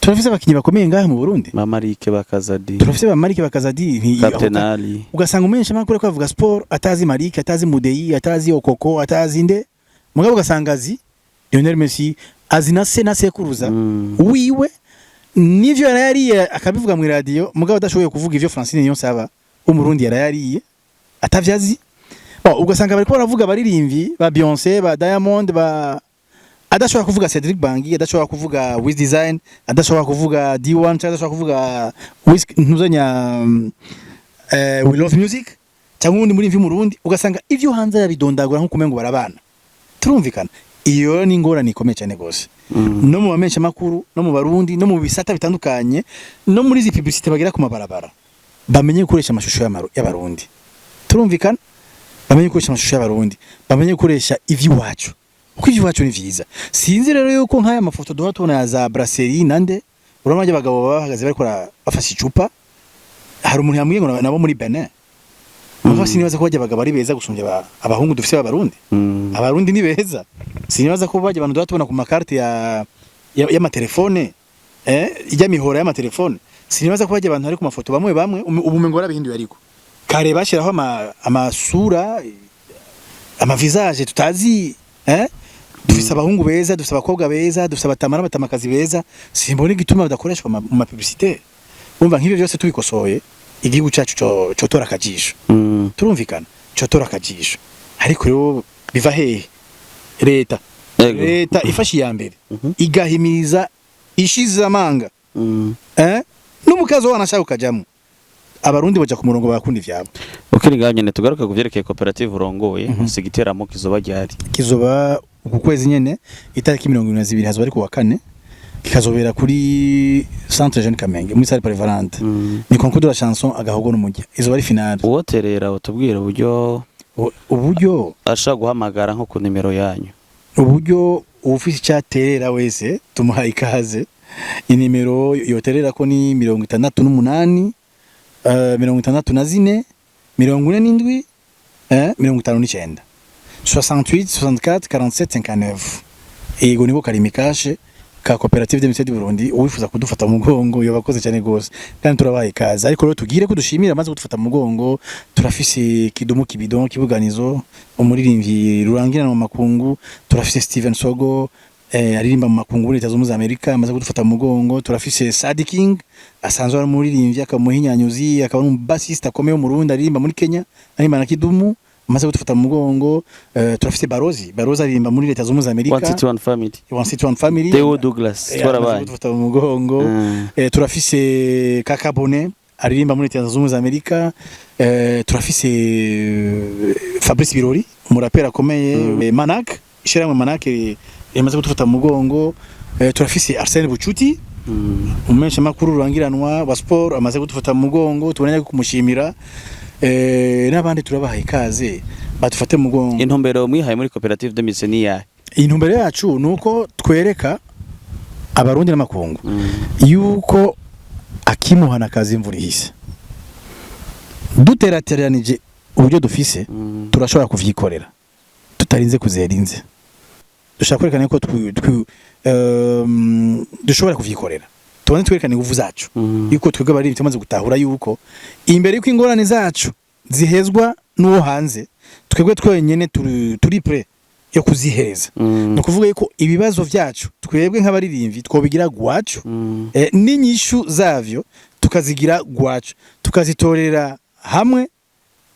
turafise abakinyi bakomeye ngaha mu Burundi Mamarike Bakazadi turafise Mamarike Bakazadi Capitainali ugasanga umenyesha amakuru ko avuga sport atazi Marike atazi Mudeyi atazi Okoko atazi nde mugabo ugasanga azi Lionel Messi azi na sekuruza wiwe nivyo yarayariye akabivuga mu radio mugabo adashoboye kuvuga ivyo Francine Niyonsaba umurundi yarayariye atavyazi ugasanga bariko baravuga baririmvyi ba Beyoncé ba Diamond ba adashobora kuvuga Cedric Bangi adashobora kuvuga Wiz Design adashobora kuvuga D1 adashobora kuvuga Wiz ntuzanya We Love Music cyangwa undi muri mvi mu Burundi ugasanga ivyo hanze yabidondagura nko kumengo barabana turumvikana iyo ni ingorane ikomeye cyane gose no mu bamenyesha makuru no mu Barundi no mu bisata bitandukanye no muri zi publicité bagira ku mabarabara bamenye gukoresha amashusho y'abarundi turumvikana bamenye gukoresha amashusho y'abarundi bamenye gukoresha ivy'iwacu uko ivy'iwacu ni vyiza sinzi rero yuko nk'aya mafoto duha tubona ya za brasserie nande uramaje abagabo bahagaze bariko bafashe icupa hari umuntu yambwiye ngo nabo muri Benin Mwa sinibaza ko bajya abagabo ari beza gusumbya abahungu dufise abarundi abarundi ni beza sinibaza ko bajya abantu tubona ku makarte y'amatelefone ijya mihora y'amatelefone sinibaza ko bajya abantu ari ku mafoto bamwe ubumengo barabihinduye ariko kare bashiraho amasura amavisage tutazi dufise abahungu beza dufise abakobwa beza dufise abatamara batamakazi beza simbone gituma badakoreshwa mu ma publicité umva nk'ibyo byose tubikosoye igihugu cyacu cotora akajisho turumvikana cotora akajisho ariko rero biva hehe leta ifashi ya mbere igahimiriza ishize amanga n'umukazo wanashaka ukajamo abarundi baja ku murongo bakunda ivyabo ukiri nganye tugaruka kuvyerekeye cooperative urongoye sigiteramo kizoba ryari kizoba uku kwezi nyene itariki 22 hazoba ari ku wa kane kikazobera kuri Centre Jeune Kamenge muri salle Prévalente ni concours de la chanson agahogo n'umujya izo bari finale uwoterera utubwira uburyo asha guhamagara nko ku nimero yanyu uburyo ufise cyaterera wese tumuha ikaze inimero yoterera ko ni 68 64 47 59 68 64 47 59 ego niko karimikashe ka cooperative de Ministère du Burundi uwifuza kudufata mu mugongo yobakoze cyane gose kandi turabaye kaza ariko rero tugire kudushimira amaze kudufata mu mugongo turafise Kidumu Kibidon Kibuganizo umuririmbyi rurangira mu makungu turafise Steven Sogo aririmba mu makungu muri Leta Zunze Ubumwe za Amerika amaze kudufata mu mugongo turafise Sadi King asanzwe ari umuririmbyi akamuhinyanyuzi akaba n'umubassiste akomeye mu Burundi aririmba muri Kenya aririmba na Kidumu amaze kudufata mu mugongo turafise Barozi aririmba muri Leta Zunze Ubumwe za Amerika 161 family Theo Douglas twarabaye kudufata mu mugongo turafise Kakabone aririmba muri Leta Zunze Ubumwe za Amerika turafise Fabrice Birori umurapera akomeye Manak ishiramwe Manak yamaze kudufata mu mugongo turafise Arsène Bucuti umesha makuru rurangiranwa wa sport amaze kudufata mu mugongo tubonye kumushimira n'abandi turabahaye ikaze badufate mu mugongo intumbero mwihaye muri cooperative de Misenia intumbero yacu nuko twereka abarundi n'amakungu yuko akimuhana kazi imvura ihise duterateranije uburyo dufise turashobora kuvyikorera tutarinze kuzerinze dushaka kwerekana ko dushobora kuvyikorera tubone twerekana ingufu zacu yuko twebwe bari tumaze gutahura yuko imbere yuko ingorane zacu zihezwa n'uwo hanze twebwe twenyene turi pre yo kuzihereza no kuvuga yuko ibibazo vyacu twebwe nk'abaririmvi twobigira gwacu n'inyishu zavyo tukazigira gwacu tukazitorera hamwe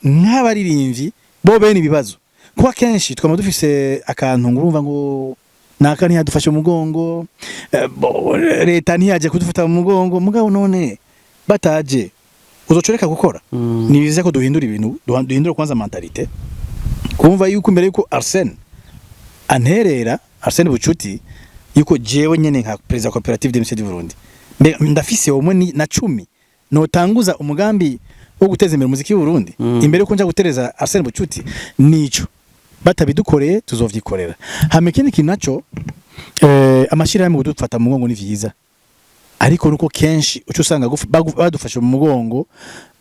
nk'abaririmvi bo bene ibibazo kwa kenshi twama dufise akantu ngurumva ngo naka ntiyadufashe mu mugongo leta ntiyaje kudufata mu mugongo mugabo none bataje uzocoreka gukora nibize ko duhindura ibintu duhindura kwanza mentalite kumva yuko imbere yuko Arsène anterera Arsène Bucuti yuko jewe nyene nka president cooperative de Ministère du Burundi ndafise omwe na 10 no tanguza umugambi wo guteza imbere muziki w'u Burundi imbere yuko nja gutereza Arsène Bucuti nico batabidukoreye tuzovyikorera hame kindi kinacho amashira mu kudufata mu mugongo ni vyiza ariko nuko kenshi uco usanga badufashe mu mugongo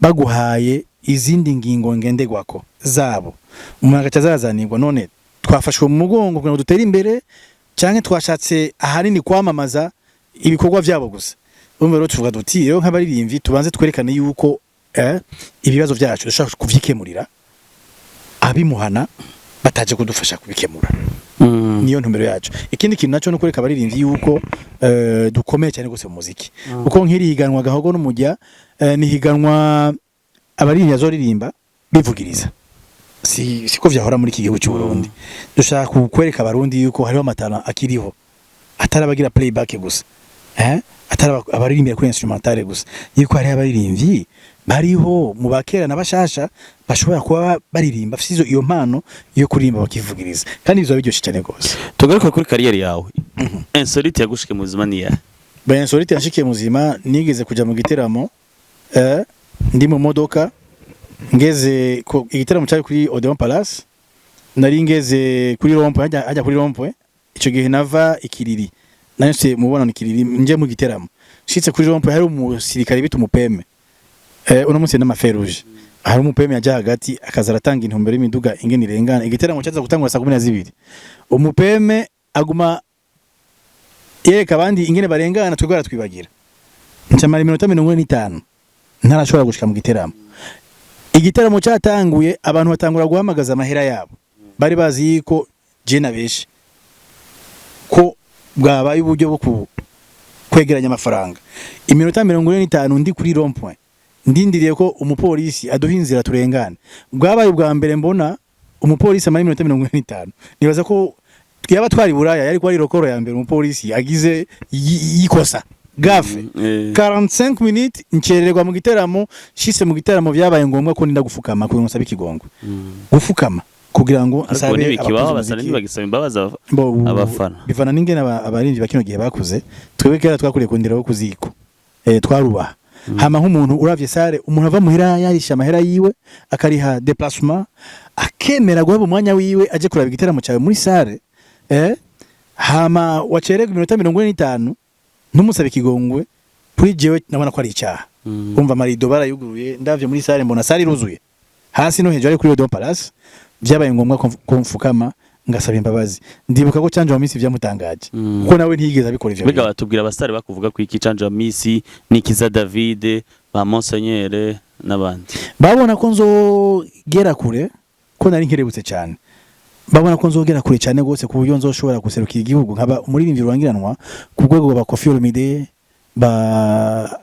baguhaye izindi ngingo ngendegwako zabo umuntu atazazanirwa none twafashwe mu mugongo kugira ngo dutere imbere canke twashatse ahanini kwamamaza ibikorwa vyabo gusa umwe rero tuvuga duti rero nk'abaririmvi tubanze twerekane yuko ibibazo vyacu dushaka kuvyikemurira abimuhana bataje kudufasha kubikemura niyo ntumbero yacu ikindi kintu naco no kureka abaririmvi yuko dukomeye cyane gose mu muziki uko nkiri higanwa gahogo n'umujya ni higanwa abaririmvi azoririmba bivugiriza siko vyahora muri iki gihugu cy'u Burundi dushaka kwereka abarundi yuko hariho amatara akiriho atarabagira playback gusa abaririmbira kuri instrumental gusa yuko hari abaririmvi bariho mu bakera nabashasha bashobora kuba baririmba afite iyo mpano yo kuririmba bakivugiriza kandi bizo biryoshye cyane gose tugaruka kuri career yawe Insolite yagushike mu zima niya Insolite yashike mu zima nigeze kuja mu giteramo ndi mu modoka ngeze ko igiteramo cyari kuri Odeon Palace nari ngeze kuri Rompo ajya kuri Rompo ico gihe nava ikiriri nanyse mubona nikiriri nje mu giteramo shitse kuri Rompo hari umusirikare bitu mupeme uno munsi n'amaferuje hari umupeme yaje hagati akazaratanga intumbero y'imiduga ingene irengana igiteramo cyaza gutangwa saa 12 umupeme aguma yereka abandi ingene barengana twebwe aratwibagira ncamara iminota 45 ntarashobora gushika mu giteramo igiteramo cyatanguye abantu batangura guhamagaza amahera yabo bari bazi ko je nabeshe ko bwabaye uburyo bwo kwegeranya amafaranga iminota 45 ndi kuri rond-point ndindiriye ko umupolisi aduhinzira turengana bwabaye ubwa mbere mbona umupolisi amara iminota 45 nibaza ko yaba twari buraya yari kwari rokoro ya mbere umupolisi agize yikosa gafe 45 minutes ncererwa mu giteramo shise mu giteramo byabaye ngombwa ko ninda gufukama kuko nsaba ikigongo gufukama kugira ngo ariko n'ibikibaho abasana ntibagisaba imbabazi abafana bivana n'ingene abarinzi bakino gihe bakuze twebwe kera twakuriye ku ndero yo kuziko twarubaha hama nk'umuntu uravye sare umuntu ava muhira yarisha amahera yiwe akariha déplacement akemera guheba umwanya wiwe aje kuraba igiteramo cyawe muri sare hama wacerega iminota 45 ntumusabe ikigongwe kuri jewe nabona ko ari icyaha umva marido barayuguruye ndavye muri sare mbona sare iruzuye hasi no hejuru ari kuri Odeon Palace byabaye ngombwa ko mfukama ngasaba imbabazi ndibuka ko canje wa misi vyamutangaje kuko nawe ntiyigeze abikora ivyo biga batubwira abasare bakuvuga ko iki canje wa misi nikiza David ba Monseigneur n'abandi babona ko nzogera kure ko nari nkerebutse cyane babona ko nzogera kure cyane gose ku buryo nzoshobora guserukira igihugu nkaba umuririmbyi rurangiranwa ku rwego rwa Koffi Olomide ba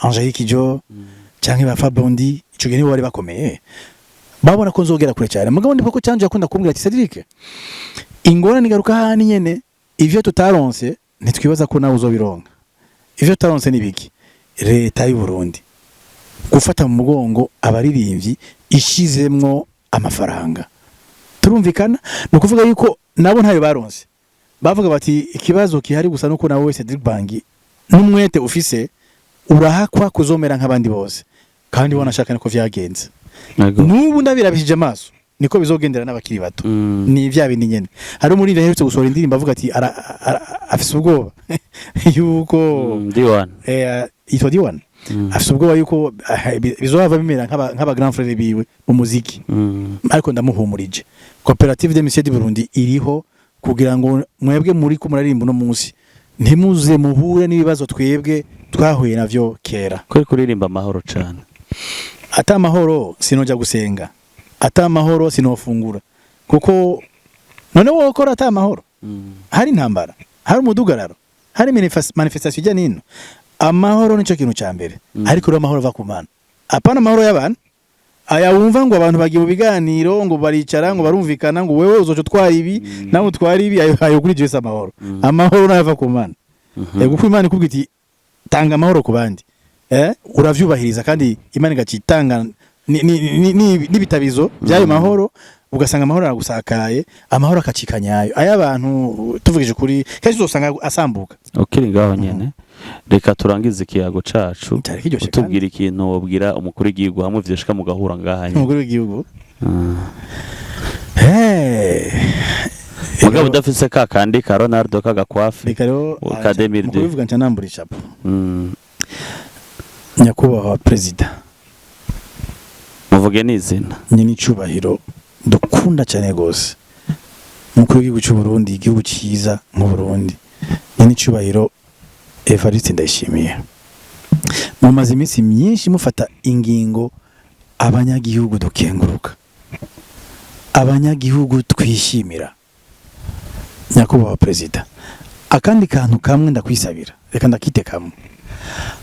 Angelique Kidjo canke ba Fabondi ico gihe nibo bari bakomeye babona ko nzogera kure cyane mugabo ndiko ko canje yakunda kumbwira ati Cedric ingora nigaruka hani nyene ivyo tutaronse ntitwibaza ko nawe uzobironka ivyo tutaronse nibiki leta y'u Burundi gufata mu mugongo abaririmbyi ishizemwo amafaranga turumvikana no kuvuga yuko nabo ntayo baronse bavuga bati ikibazo kihari gusa nuko nawe Cedric Bangi n'umwete ufise urahakwa kuzomera nk'abandi bose kandi wanashaka niko vyagenze nubu ndabirabishije amaso niko bizogendera n'abakiri bato ni vya bindi nyene hari umurindi aherutse gusohora indirimbo avuga ati afise ubwoba yuko D1 ito D1 afise ubwoba yuko bizohava bimera nk'aba grand frère biwe mu muziki ariko ndamuhumurije Coopérative des Musiciens du Burundi iriho kugira ngo mwebwe muri ko murarimba no munsi ntimuze muhure n'ibibazo twebwe twahuye navyo kera kuri kuririmba amahoro cyane ata amahoro sinoja gusenga ata amahoro sinofungura kuko none wokora ata amahoro hari intambara hari umudugararo hari manifestation ijya nino amahoro nico kintu ca mbere ariko ro amahoro va ku Mana apana amahoro y'abantu aya wumva ngo abantu bagiye mu biganiro ngo baricara ngo barumvikana ngo wewe uzoco twara ibi nawe utwara ibi ayo kuri Jesu amahoro nava ku Mana kuko Imana ikubwiti tanga amahoro ku bandi uravyubahiriza kandi Imana igacitanga n'ibitabizo byayo mahoro ugasanga amahoro aragusakaye amahoro akacikanyayo aya abantu tuvugije kuri kenshi uzosanga asambuka ukiri ngaho nyene reka turangize ikiyago cacu utubwira ikintu wobwira umukuru w'igihugu hamwe vyeshika mu gahura ngahanye umukuru w'igihugu mugabo udafise ka kandi ka Ronaldo kagakwafi ka 2002 kubivuga nca nambura icapo nyakubahwa president muvuge n'izina nyine icubahiro dukunda cyane gose umukuru w'igihugu cy'u Burundi igihugu cyiza mu Burundi nyine icubahiro Evariste Ndayishimiye mumaze iminsi myinshi mufata ingingo abanyagihugu dukenguruka abanyagihugu twishimira nyakubahwa president akandi kantu kamwe ndakwisabira reka ndakite kamwe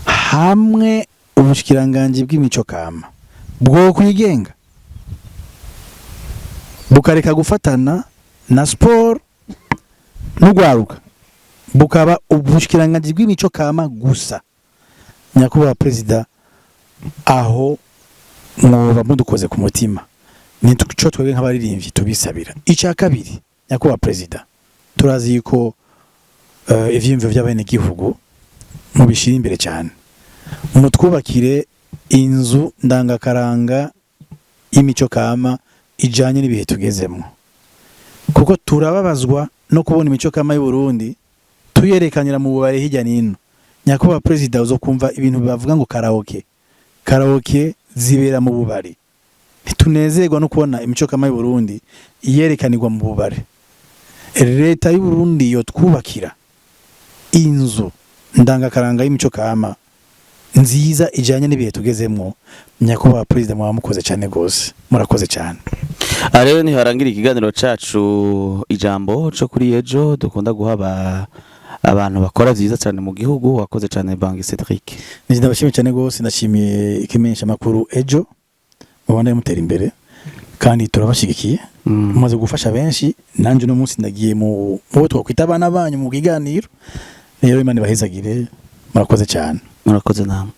hamwe ubushikiranganje bw'imico kama bwo kwigenga bukareka gufatana na sport n'ugwaruka bukaba ubushikiranganje bw'imico kama gusa nyakubahwa president aho mwoba mudukoze ku mutima nico twebwe nk'abaririmbyi tubisabira icya kabiri nyakubahwa president turazi yuko ivyimvyo by'abene gihugu mubishira imbere cyane mutwubakire inzu ndangakaranga y'imico kama ijanye n'ibihe tugezemo kuko turababazwa no kubona imico kama y'u Burundi tuyerekanira mu bubare hirya nino nyakubahwa president uzokumva ibintu bavuga ngo karaoke zibera mu bubare ntitunezerwa no kubona imico kama y'u Burundi iyerekanirwa mu bubare leta y'u Burundi yo twubakira inzu ndangakaranga y'imico kama nziza ijanye n'ibihe tugezemo nyakubahwa president mwamukoze cyane gose murakoze cyane rero ni harangira ikiganiro cacu ijambo cyo kuri ejo dukunda guhaba abantu bakora vyiza cyane mu gihugu wakoze cyane Bangi Cedric ndabashimiye cyane gose ndashimiye ikimenyesha makuru ejo mubanda mutera imbere kandi turabashigikiye mumaze gufasha benshi nanje no munsi ndagiye mu bo twakwita abana banyu mu kiganiro rero Imana ibahezagire murakoze cyane murakoze namwe